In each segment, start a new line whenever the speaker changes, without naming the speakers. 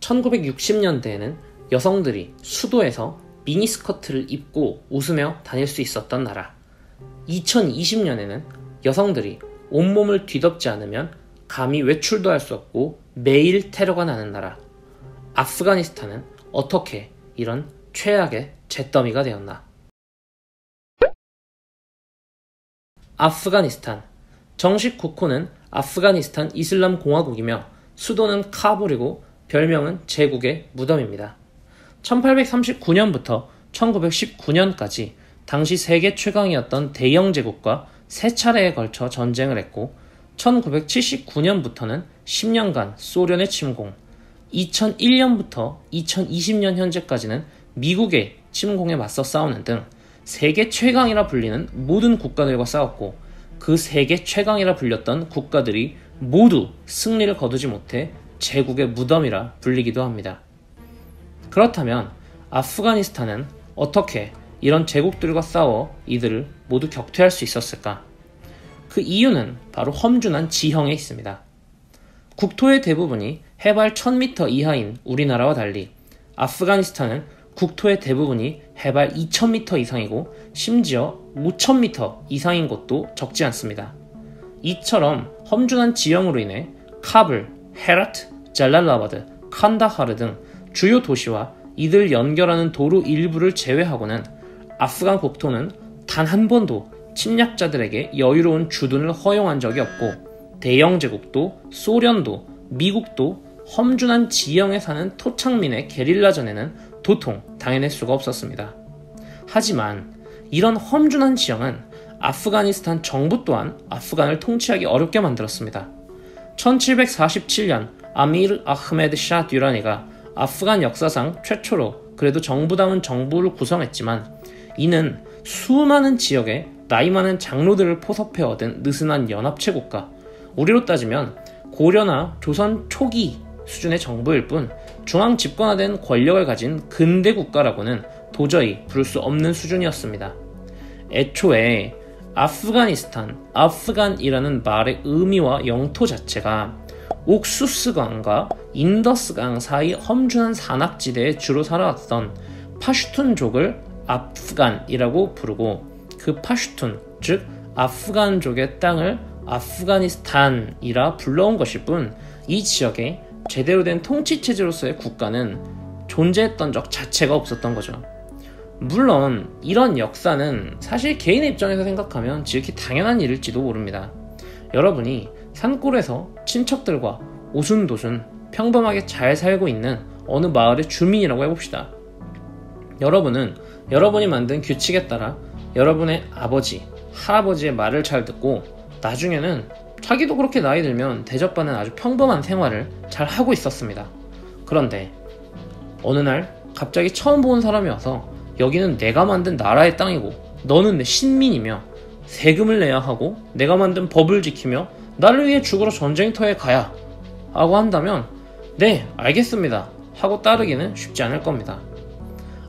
1960년대에는 여성들이 수도에서 미니스커트를 입고 웃으며 다닐 수 있었던 나라. 2020년에는 여성들이 온몸을 뒤덮지 않으면 감히 외출도 할 수 없고 매일 테러가 나는 나라. 아프가니스탄은 어떻게 이런 최악의 잿더미가 되었나? 아프가니스탄. 정식 국호는 아프가니스탄 이슬람 공화국이며 수도는 카불이고 별명은 제국의 무덤입니다. 1839년부터 1919년까지 당시 세계 최강이었던 대영 제국과 세 차례에 걸쳐 전쟁을 했고 1979년부터는 10년간 소련의 침공, 2001년부터 2020년 현재까지는 미국의 침공에 맞서 싸우는 등 세계 최강이라 불리는 모든 국가들과 싸웠고 그 세계 최강이라 불렸던 국가들이 모두 승리를 거두지 못해 제국의 무덤이라 불리기도 합니다. 그렇다면 아프가니스탄은 어떻게 이런 제국들과 싸워 이들을 모두 격퇴할 수 있었을까? 그 이유는 바로 험준한 지형에 있습니다. 국토의 대부분이 해발 1000m 이하인 우리나라와 달리 아프가니스탄은 국토의 대부분이 해발 2000m 이상이고 심지어 5000m 이상인 곳도 적지 않습니다. 이처럼 험준한 지형으로 인해 카불, 헤라트, 잘랄라바드, 칸다하르 등 주요 도시와 이들 연결하는 도로 일부를 제외하고는 아프간 국토는 단 한 번도 침략자들에게 여유로운 주둔을 허용한 적이 없고 대영 제국도 소련도 미국도 험준한 지형에 사는 토착민의 게릴라전에는 도통 당해낼 수가 없었습니다. 하지만 이런 험준한 지형은 아프가니스탄 정부 또한 아프간을 통치하기 어렵게 만들었습니다. 1747년 아미르 아흐메드 샤 듀라니가 아프간 역사상 최초로 그래도 정부다운 정부를 구성했지만 이는 수많은 지역에 나이 많은 장로들을 포섭해 얻은 느슨한 연합체 국가, 우리로 따지면 고려나 조선 초기 수준의 정부일 뿐 중앙 집권화된 권력을 가진 근대 국가라고는 도저히 부를 수 없는 수준이었습니다. 애초에 아프가니스탄, 아프간이라는 말의 의미와 영토 자체가 옥수스강과 인더스강 사이 험준한 산악지대에 주로 살아왔던 파슈툰족을 아프간이라고 부르고 그 파슈툰, 즉 아프간족의 땅을 아프가니스탄이라 불러온 것일 뿐 이 지역에 제대로 된 통치체제로서의 국가는 존재했던 적 자체가 없었던 거죠. 물론 이런 역사는 사실 개인의 입장에서 생각하면 지극히 당연한 일일지도 모릅니다. 여러분이 산골에서 친척들과 오순도순 평범하게 잘 살고 있는 어느 마을의 주민이라고 해봅시다. 여러분은 여러분이 만든 규칙에 따라 여러분의 아버지, 할아버지의 말을 잘 듣고 나중에는 자기도 그렇게 나이 들면 대접받는 아주 평범한 생활을 잘 하고 있었습니다. 그런데 어느 날 갑자기 처음 본 사람이 와서 여기는 내가 만든 나라의 땅이고 너는 내 신민이며 세금을 내야 하고 내가 만든 법을 지키며 나를 위해 죽으러 전쟁터에 가야 하고 한다면 네, 알겠습니다 하고 따르기는 쉽지 않을 겁니다.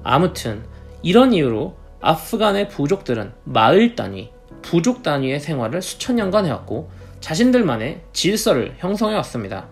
아무튼 이런 이유로 아프간의 부족들은 마을 단위, 부족 단위의 생활을 수천 년간 해왔고 자신들만의 질서를 형성해왔습니다.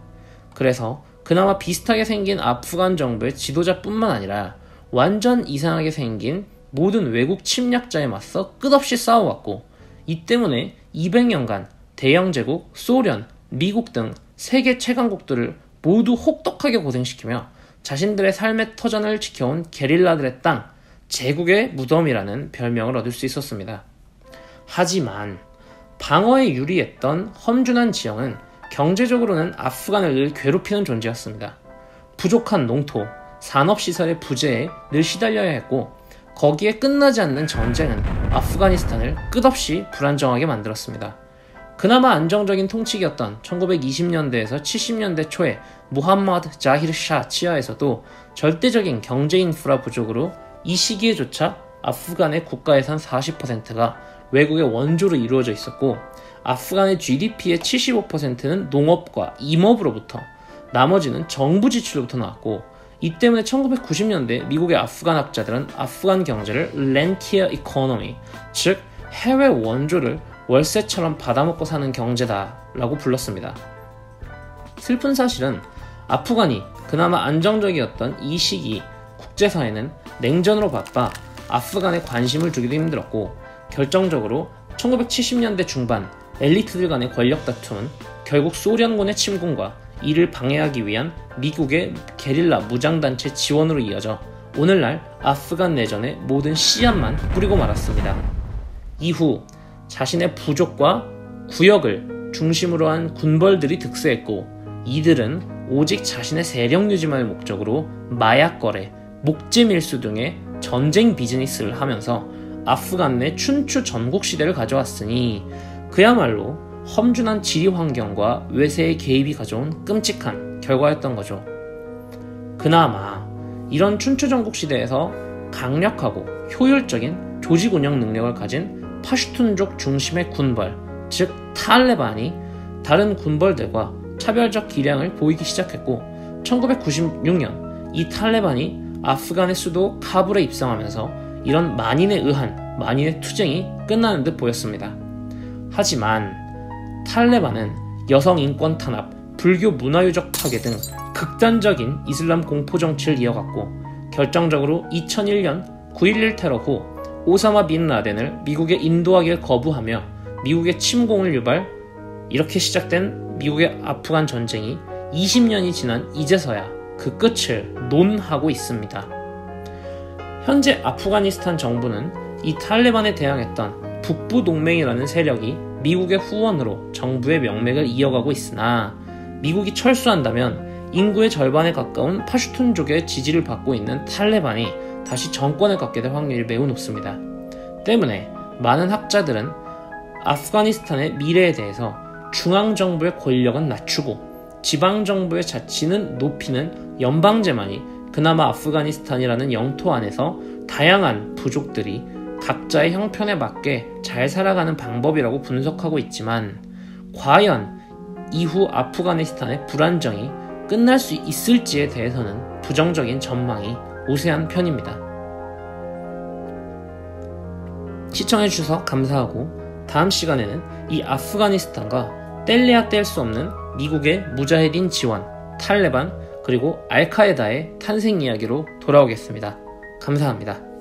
그래서 그나마 비슷하게 생긴 아프간 정부의 지도자뿐만 아니라 완전 이상하게 생긴 모든 외국 침략자에 맞서 끝없이 싸워왔고 이 때문에 200년간 대영제국, 소련, 미국 등 세계 최강국들을 모두 혹독하게 고생시키며 자신들의 삶의 터전을 지켜온 게릴라들의 땅, 제국의 무덤이라는 별명을 얻을 수 있었습니다. 하지만 방어에 유리했던 험준한 지형은 경제적으로는 아프간을 늘 괴롭히는 존재였습니다. 부족한 농토, 산업시설의 부재에 늘 시달려야 했고 거기에 끝나지 않는 전쟁은 아프가니스탄을 끝없이 불안정하게 만들었습니다. 그나마 안정적인 통치기였던 1920년대에서 70년대 초에 무함마드 자히르 샤 치하에서도 절대적인 경제 인프라 부족으로 이 시기에조차 아프간의 국가 예산 40%가 외국의 원조로 이루어져 있었고 아프간의 GDP의 75%는 농업과 임업으로부터 나머지는 정부 지출로부터 나왔고 이 때문에 1990년대 미국의 아프간 학자들은 아프간 경제를 렌티어 이코노미, 즉 해외 원조를 월세처럼 받아먹고 사는 경제다 라고 불렀습니다. 슬픈 사실은 아프간이 그나마 안정적이었던 이 시기 국제사회는 냉전으로 바빠 아프간에 관심을 두기도 힘들었고, 결정적으로 1970년대 중반 엘리트들 간의 권력 다툼은 결국 소련군의 침공과 이를 방해하기 위한 미국의 게릴라 무장단체 지원으로 이어져 오늘날 아프간 내전의 모든 씨앗만 뿌리고 말았습니다. 이후 자신의 부족과 구역을 중심으로 한 군벌들이 득세했고, 이들은 오직 자신의 세력 유지만을 목적으로 마약 거래, 목재 밀수 등의 전쟁 비즈니스를 하면서 아프간 내 춘추 전국 시대를 가져왔으니 그야말로 험준한 지리 환경과 외세의 개입이 가져온 끔찍한 결과였던 거죠. 그나마 이런 춘추 전국 시대에서 강력하고 효율적인 조직 운영 능력을 가진 파슈툰족 중심의 군벌, 즉 탈레반이 다른 군벌들과 차별적 기량을 보이기 시작했고, 1996년 이 탈레반이 아프간의 수도 카불에 입성하면서 이런 만인에 의한 만인의 투쟁이 끝나는 듯 보였습니다. 하지만 탈레반은 여성 인권 탄압, 불교 문화유적 파괴 등 극단적인 이슬람 공포 정치를 이어갔고, 결정적으로 2001년 9.11 테러 후 오사마 빈 라덴을 미국에 인도하기를 거부하며 미국의 침공을 유발, 이렇게 시작된 미국의 아프간 전쟁이 20년이 지난 이제서야 그 끝을 논하고 있습니다. 현재 아프가니스탄 정부는 이 탈레반에 대항했던 북부동맹이라는 세력이 미국의 후원으로 정부의 명맥을 이어가고 있으나, 미국이 철수한다면 인구의 절반에 가까운 파슈툰족의 지지를 받고 있는 탈레반이 다시 정권을 갖게 될 확률이 매우 높습니다. 때문에 많은 학자들은 아프가니스탄의 미래에 대해서 중앙정부의 권력은 낮추고 지방정부의 자치는 높이는 연방제만이 그나마 아프가니스탄이라는 영토 안에서 다양한 부족들이 각자의 형편에 맞게 잘 살아가는 방법이라고 분석하고 있지만, 과연 이후 아프가니스탄의 불안정이 끝날 수 있을지에 대해서는 부정적인 전망이 우세한 편입니다. 시청해주셔서 감사하고, 다음 시간에는 이 아프가니스탄과 뗄래야 뗄 수 없는 미국의 무자헤딘 지원, 탈레반, 그리고 알카에다의 탄생 이야기로 돌아오겠습니다. 감사합니다.